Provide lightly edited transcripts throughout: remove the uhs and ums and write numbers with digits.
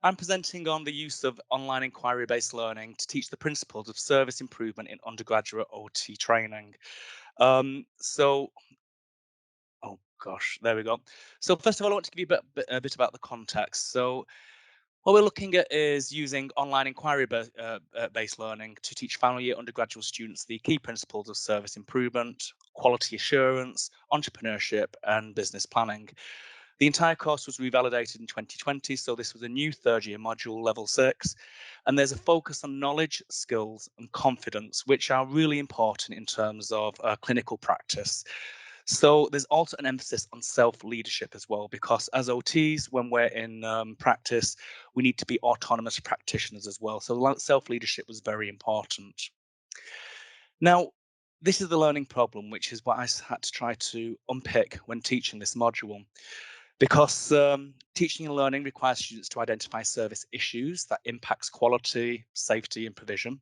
I'm presenting on the use of online inquiry based learning to teach the principles of service improvement in undergraduate OT training. Um, so, oh gosh, there we go. So, first of all, I want to give you a bit about the context. So, what we're looking at is using online inquiry based learning to teach final year undergraduate students the key principles of service improvement, quality assurance, entrepreneurship, and business planning. The entire course was revalidated in 2020, so this was a new third year module, level 6, and there's a focus on knowledge, skills, and confidence, which are really important in terms of clinical practice. So there's also an emphasis on self-leadership as well, because as OTs, when we're in practice, we need to be autonomous practitioners as well. So self-leadership was very important. Now, this is the learning problem, which is what had to try to unpick when teaching this module. Because teaching and learning requires students to identify service issues that impacts quality, safety, and provision.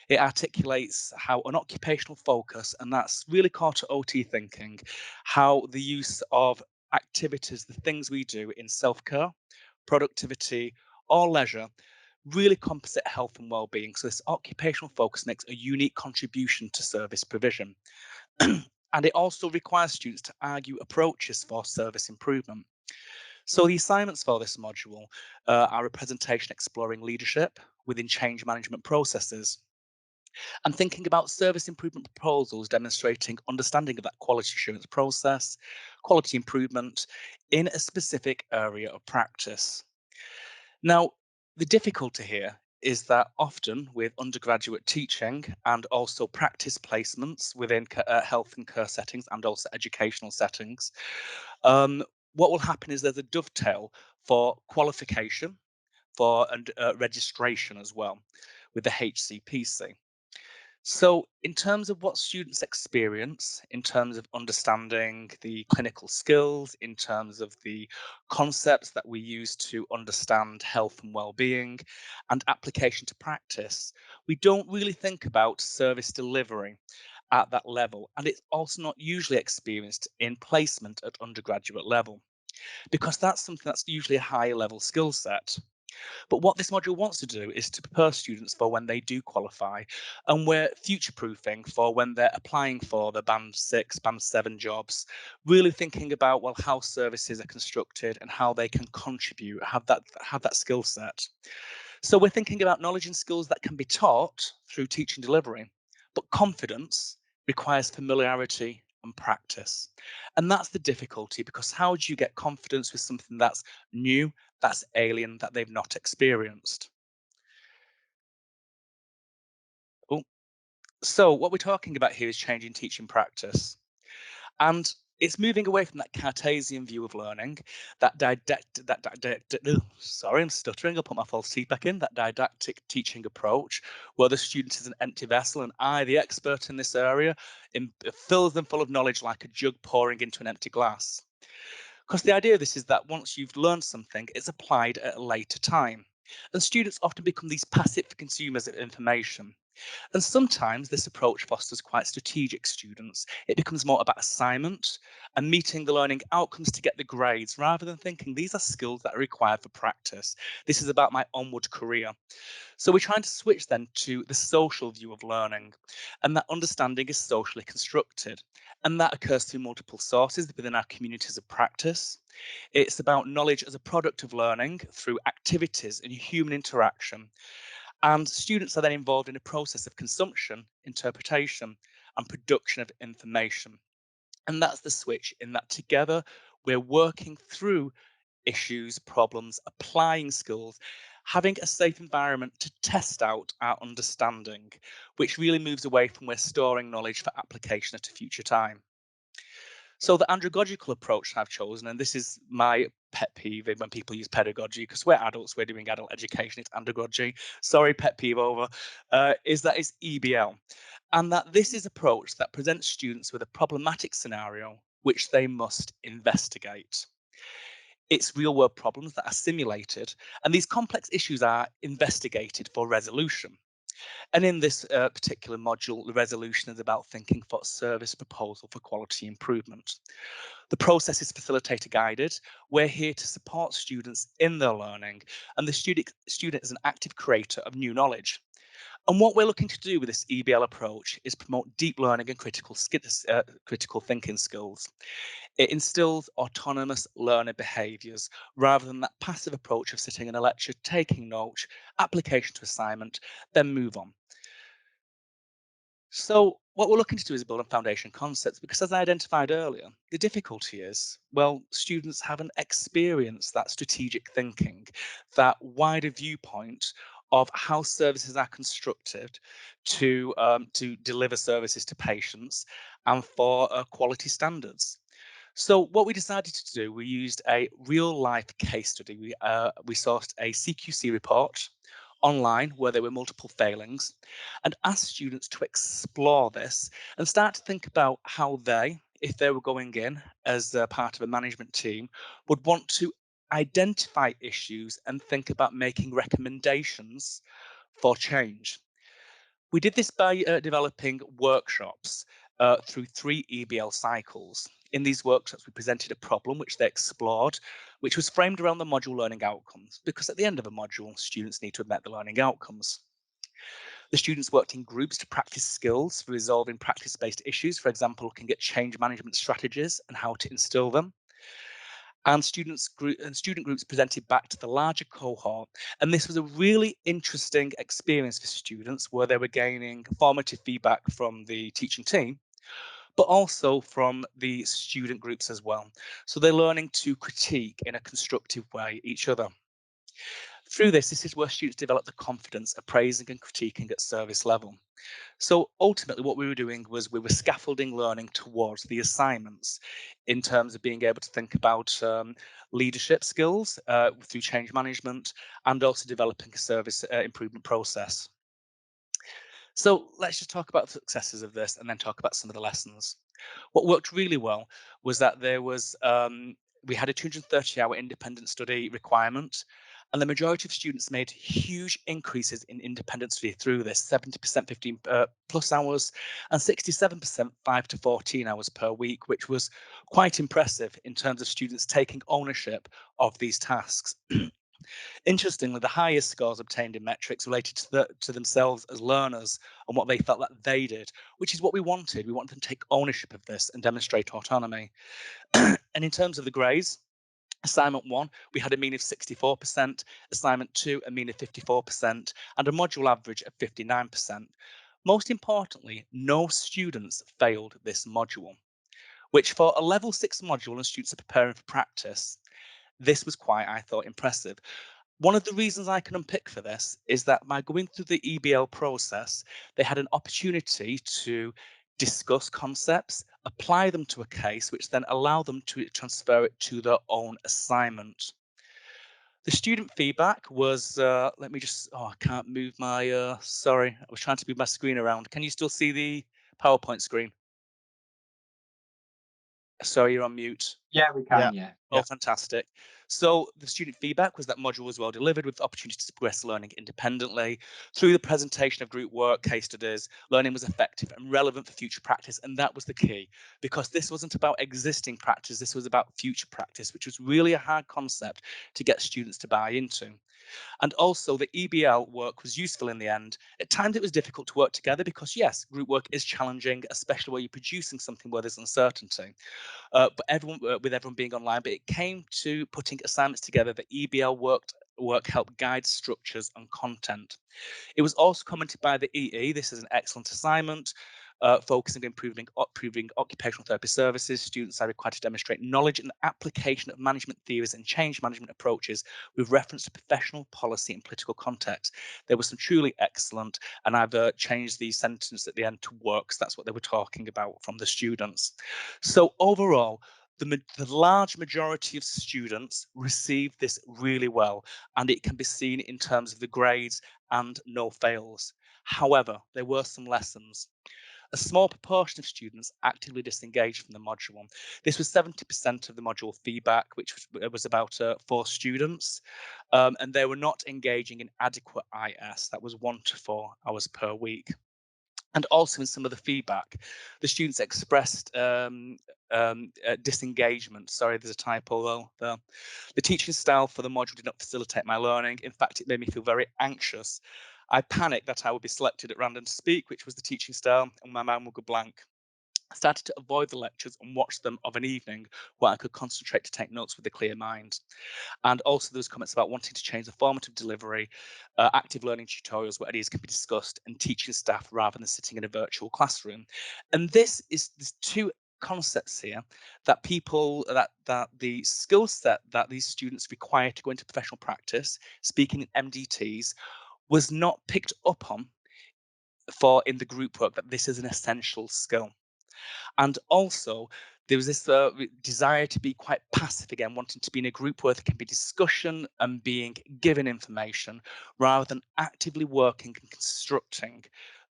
It articulates how an occupational focus, and that's really core to OT thinking, how the use of activities, the things we do in self-care, productivity, or leisure, really composite health and well-being. So this occupational focus makes a unique contribution to service provision. And it also requires students to argue approaches for service improvement. So the assignments for this module are a presentation exploring leadership within change management processes and thinking about service improvement proposals demonstrating understanding of that quality assurance process, quality improvement in a specific area of practice. Now, the difficulty here is that often with undergraduate teaching and also practice placements within health and care settings and also educational settings, um, what will happen is there's a dovetail for qualification for and registration as well with the HCPC. So, in terms of what students experience, in terms of understanding the clinical skills, in terms of the concepts that we use to understand health and well-being, and application to practice, we don't really think about service delivery at that level. And it's also not usually experienced in placement at undergraduate level, because that's something that's usually a higher level skill set. But what this module wants to do is to prepare students for when they do qualify, and we're future proofing for when they're applying for the band 6, band 7 jobs, really thinking about well how services are constructed and how they can contribute, have that skill set. So we're thinking about knowledge and skills that can be taught through teaching delivery, but confidence requires familiarity and practice. And that's the difficulty, because how do you get confidence with something that's new, that's alien, that they've not experienced? Oh, so what we're talking about here is changing teaching practice. And it's moving away from that Cartesian view of learning, sorry, I'm stuttering. I'll put my false teeth back in. That didactic teaching approach, where the student is an empty vessel and I, the expert in this area, fills them full of knowledge like a jug pouring into an empty glass. Because the idea of this is that once you've learned something, it's applied at a later time. And students often become these passive consumers of information. And sometimes this approach fosters quite strategic students. It becomes more about assignment and meeting the learning outcomes to get the grades rather than thinking these are skills that are required for practice. This is about my onward career. So we're trying to switch then to the social view of learning, and that understanding is socially constructed. And that occurs through multiple sources within our communities of practice. It's about knowledge as a product of learning through activities and human interaction, and students are then involved in a process of consumption, interpretation, and production of information. And that's the switch, in that together we're working through issues, problems, applying skills, having a safe environment to test out our understanding, which really moves away from we're storing knowledge for application at a future time. So the andragogical approach I've chosen, and this is my pet peeve when people use pedagogy, because we're adults, we're doing adult education, it's andragogy. Sorry, pet peeve over. Is that it's EBL, and that this is approach that presents students with a problematic scenario which they must investigate. It's real world problems that are simulated, and these complex issues are investigated for resolution. And in this particular module, the resolution is about thinking for a service proposal for quality improvement. The process is facilitator guided. We're here to support students in their learning, and the student is an active creator of new knowledge. And what we're looking to do with this EBL approach is promote deep learning and critical thinking skills. It instills autonomous learner behaviours rather than that passive approach of sitting in a lecture, taking notes, application to assignment, then move on. So what we're looking to do is build on foundation concepts because, as I identified earlier, the difficulty is, well, students haven't experienced that strategic thinking, that wider viewpoint of how services are constructed to deliver services to patients and for quality standards. So what we decided to do, we used a real life case study. We sourced a CQC report online where there were multiple failings and asked students to explore this and start to think about how they, if they were going in as a part of a management team, would want to identify issues and think about making recommendations for change. We did this by developing workshops through 3 EBL cycles. In these workshops, we presented a problem which they explored, which was framed around the module learning outcomes, because at the end of a module, students need to have met the learning outcomes. The students worked in groups to practice skills for resolving practice-based issues, for example, looking at change management strategies and how to instill them. And student groups presented back to the larger cohort. And this was a really interesting experience for students where they were gaining formative feedback from the teaching team, but also from the student groups as well. So they're learning to critique in a constructive way each other. Through this is where students develop the confidence appraising and critiquing at service level. So ultimately, what we were doing was we were scaffolding learning towards the assignments in terms of being able to think about leadership skills through change management and also developing a service improvement process. So let's just talk about the successes of this and then talk about some of the lessons. What worked really well was that we had a 230-hour independent study requirement, and the majority of students made huge increases in independent study through this: 70% 15 plus hours and 67% 5 to 14 hours per week, which was quite impressive in terms of students taking ownership of these tasks. Interestingly, the highest scores obtained in metrics related to themselves as learners and what they felt that they did, which is what we wanted. We wanted them to take ownership of this and demonstrate autonomy. And in terms of the grades, assignment 1, we had a mean of 64%, assignment 2, a mean of 54%, and a module average of 59%. Most importantly, no students failed this module, which for a level 6 module and students are preparing for practice, this was quite, I thought, impressive. One of the reasons I can unpick for this is that by going through the EBL process, they had an opportunity to discuss concepts, apply them to a case, which then allow them to transfer it to their own assignment. The student feedback was, let me just, oh, I can't move my, sorry, I was trying to move my screen around. Can you still see the PowerPoint screen? Sorry, you're on mute. Yeah, we Yeah. can, yeah. Oh, Yeah. fantastic. So the student feedback was that module was well delivered with opportunities to progress learning independently. Through the presentation of group work, case studies, learning was effective and relevant for future practice. And that was the key, because this wasn't about existing practice, this was about future practice, which was really a hard concept to get students to buy into. And also the EBL work was useful in the end. At times it was difficult to work together because yes, group work is challenging, especially where you're producing something where there's uncertainty. But with everyone being online, but it came to putting assignments together. The EBL work helped guide structures and content. It was also commented by the EE. This is an excellent assignment, focusing on improving occupational therapy services. Students are required to demonstrate knowledge and application of management theories and change management approaches with reference to professional, policy, and political context. There was some truly excellent, and I've changed the sentence at the end to works. That's what they were talking about from the students. So overall, the large majority of students received this really well, and it can be seen in terms of the grades and no fails. However, there were some lessons. a small proportion of students actively disengaged from the module. This was 70% of the module feedback, which was about 4 students, and they were not engaging in adequate IS. That was 1 to 4 hours per week. And also in some of the feedback, the students expressed disengagement. Sorry, there's a typo though. The teaching style for the module did not facilitate my learning. In fact, it made me feel very anxious. I panicked that I would be selected at random to speak, which was the teaching style, and my mind would go blank. I started to avoid the lectures and watch them of an evening where I could concentrate to take notes with a clear mind. And also those comments about wanting to change the formative delivery, active learning tutorials where ideas can be discussed, and teaching staff rather than sitting in a virtual classroom. And there's 2 concepts here that that the skill set that these students require to go into professional practice, speaking in MDTs, was not picked up on for in the group work, that this is an essential skill. And also, there was this desire to be quite passive again, wanting to be in a group where there can be discussion and being given information rather than actively working and constructing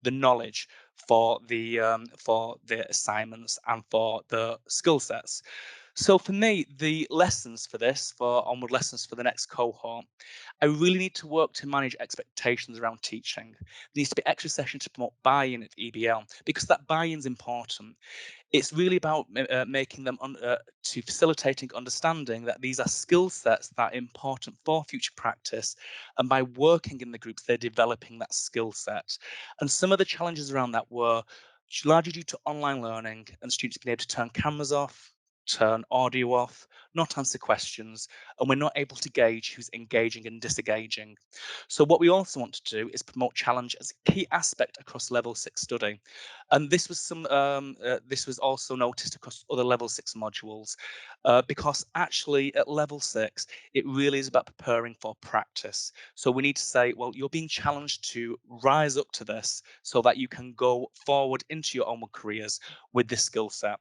the knowledge for the assignments and for the skill sets. So for me, the lessons for this, for onward lessons for the next cohort, I really need to work to manage expectations around teaching. There needs to be extra sessions to promote buy-in at EBL, because that buy-in is important. It's really about making them to facilitating understanding that these are skill sets that are important for future practice, and by working in the groups they're developing that skill set. And some of the challenges around that were largely due to online learning and students being able to turn cameras off, turn audio off, not answer questions, and we're not able to gauge who's engaging and disengaging. So what we also want to do is promote challenge as a key aspect across level 6 study. And this was also noticed across other level 6 modules, because actually at level 6 it really is about preparing for practice. So we need to say, well, you're being challenged to rise up to this so that you can go forward into your own careers with this skill set.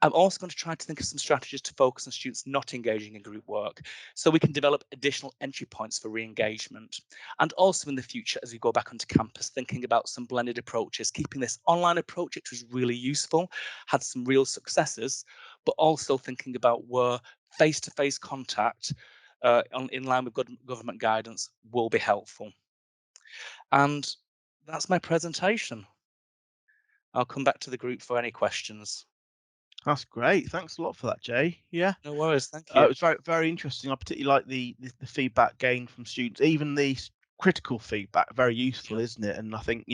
I'm also going to try to think of some strategies to focus on students not engaging in group work, so we can develop additional entry points for re-engagement. And also in the future, as we go back onto campus, thinking about some blended approaches, keeping this online approach, which was really useful, had some real successes, but also thinking about where face-to-face contact in line with government guidance will be helpful. And that's my presentation. I'll come back to the group for any questions. That's great. Thanks a lot for that, Jay. Yeah. No worries, thank you. It's very, very interesting. I particularly like the feedback gained from students, even the critical feedback. Very useful, Yeah, isn't it? And I think,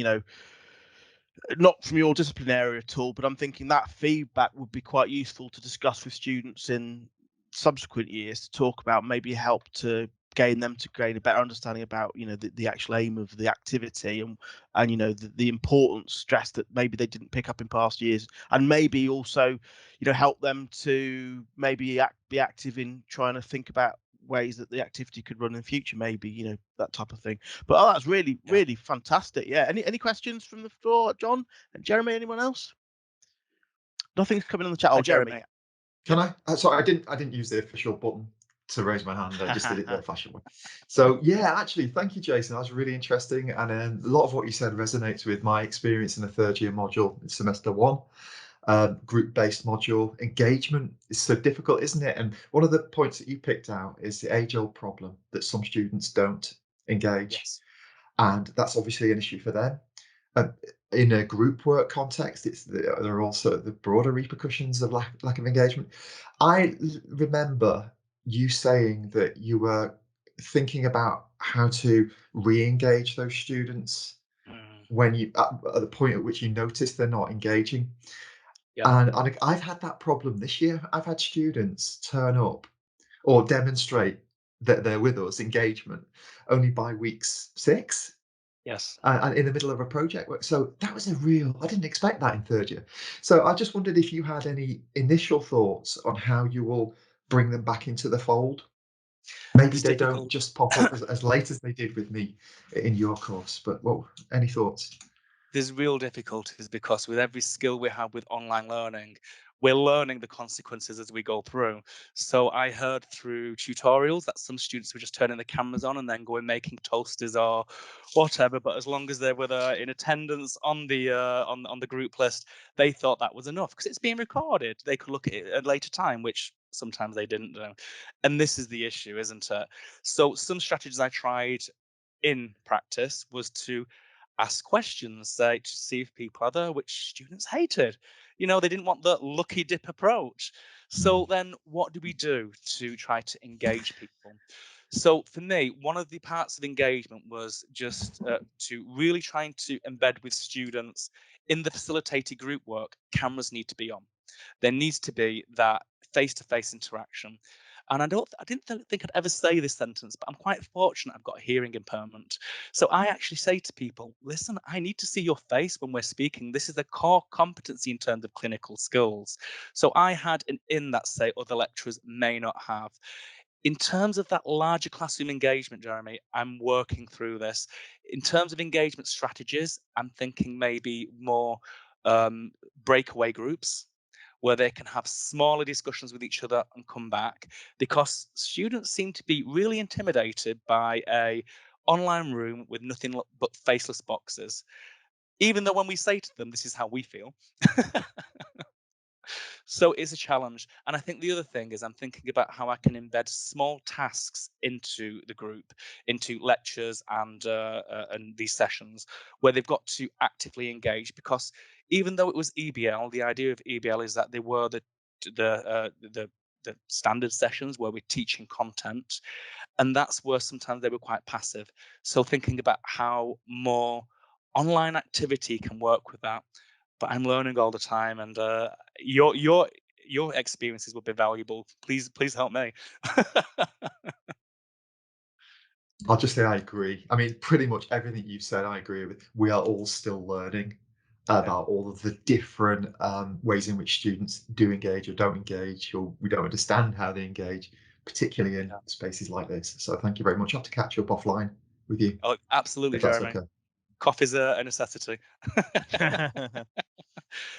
not from your discipline area at all, but I'm thinking that feedback would be quite useful to discuss with students in subsequent years to talk about, maybe help to gain them to gain a better understanding about the actual aim of the activity, and the important stress that maybe they didn't pick up in past years, and maybe also help them to maybe be active in trying to think about ways that the activity could run in the future, maybe that type of thing. But that's really, yeah. really fantastic. Yeah. Any questions from the floor, John and Jeremy? Anyone else? Nothing's coming on the chat. Hi, Oh, Jeremy. Jeremy. Can I? Sorry, I didn't use the official button to raise my hand. I just did it the old-fashioned way. So yeah, actually, thank you, Jason. That was really interesting, and a lot of what you said resonates with my experience in the third year module in semester 1. Group-based module engagement is so difficult, isn't it? And one of the points that you picked out is the age-old problem that some students don't engage, Yes. and that's obviously an issue for them. Uh, in a group work context, there are also the broader repercussions of lack of engagement. Remember you saying that you were thinking about how to re-engage those students Mm, when at the point at which you notice they're not engaging. yeah. And I've had that problem this year. I've had students turn up or demonstrate that they're with us, engagement, only by weeks 6, Yes. and in the middle of a project work. So that was I didn't expect that in third year. So I just wondered if you had any initial thoughts on how you will bring them back into the fold. Maybe It's they don't difficult. just pop up as late as they did with me in your course, but any thoughts? There's real difficulties because with every skill we have with online learning, we're learning the consequences as we go through. So I heard through tutorials that some students were just turning the cameras on and then going making toasters or whatever. But as long as they were there in attendance on the on the group list, they thought that was enough because it's being recorded. They could look at it at a later time, which sometimes they didn't do. And this is the issue, isn't it? So some strategies I tried in practice was to ask questions, say, to see if people are there, which students hated. They didn't want the lucky dip approach. So then what do we do to try to engage people? So for me, one of the parts of engagement was just to really trying to embed with students in the facilitated group work, cameras need to be on. There needs to be that face-to-face interaction. And I didn't think I'd ever say this sentence, but I'm quite fortunate I've got a hearing impairment. So I actually say to people, listen, I need to see your face when we're speaking. This is a core competency in terms of clinical skills. So I had an in that say other lecturers may not have. In terms of that larger classroom engagement, Jeremy, I'm working through this. In terms of engagement strategies, I'm thinking maybe more um, breakaway groups where they can have smaller discussions with each other and come back, because students seem to be really intimidated by a online room with nothing but faceless boxes, even though when we say to them this is how we feel. So it's a challenge. And I think the other thing is I'm thinking about how I can embed small tasks into the group, into lectures and these sessions where they've got to actively engage. Because even though it was EBL, the idea of EBL is that they were the standard sessions where we're teaching content, and that's where sometimes they were quite passive. So thinking about how more online activity can work with that. But I'm learning all the time, and your experiences will be valuable. Please help me. I'll just say I agree. I mean, pretty much everything you've said, I agree with. We are all still learning about all of the different ways in which students do engage or don't engage, or we don't understand how they engage, particularly in Yeah. spaces like this. So thank you very much. I'll have to catch up offline with you, Oh, absolutely, if that's Jeremy. okay. Coffee's a necessity. James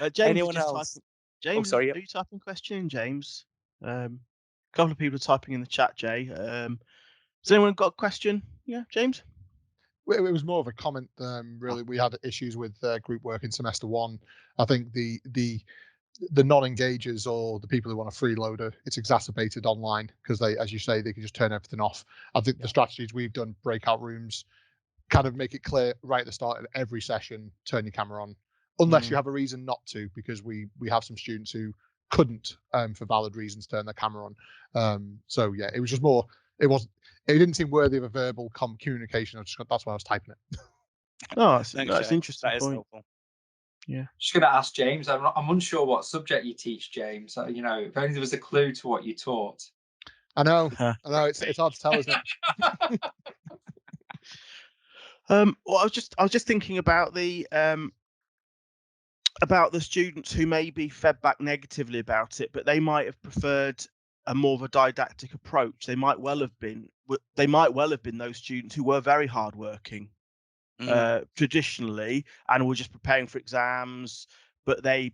is Anyone just else? typing. Oh, James, sorry. Yep. are you typing a question in, James? A couple of people are typing in the chat, Jay. Has anyone got a question? Yeah, James? It was more of a comment. Really, we had issues with group work in semester one. I think the non-engagers or the people who want a freeloader, it's exacerbated online because they, as you say, they can just turn everything off. I think the strategies we've done, breakout rooms, kind of make it clear right at the start of every session, turn your camera on, unless you have a reason not to, because we have some students who couldn't, for valid reasons, turn their camera on. So yeah, it was just more. It didn't seem worthy of a verbal communication. That's why I was typing it. Oh, Thanks, that's an Jay. interesting That is point. helpful. Yeah. Just going to ask James. I'm unsure what subject you teach, James. If only there was a clue to what you taught. I know. It's hard to tell, isn't it? Well, I was just thinking about the students who may be fed back negatively about it, but they might have preferred a more of a didactic approach. They might well have been those students who were very hardworking traditionally and were just preparing for exams, but they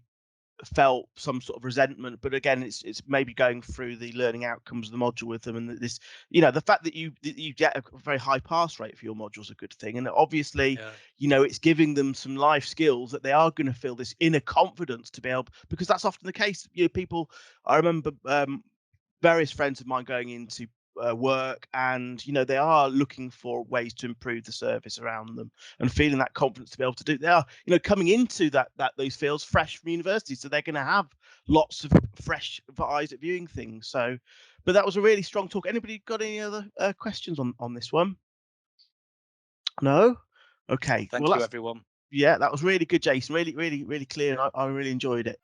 felt some sort of resentment. But again, it's maybe going through the learning outcomes of the module with them, and this, the fact that you get a very high pass rate for your module is a good thing, and obviously it's giving them some life skills that they are going to feel this inner confidence to be able, because that's often the case. People, I remember various friends of mine going into work, and they are looking for ways to improve the service around them and feeling that confidence to be able to do. They are coming into those fields fresh from university, so they're going to have lots of fresh eyes at viewing things. So, but that was a really strong talk. Anybody got any other questions on this one? No. Okay. Thank you, everyone. Yeah, that was really good, Jason. Really clear, and I really enjoyed it.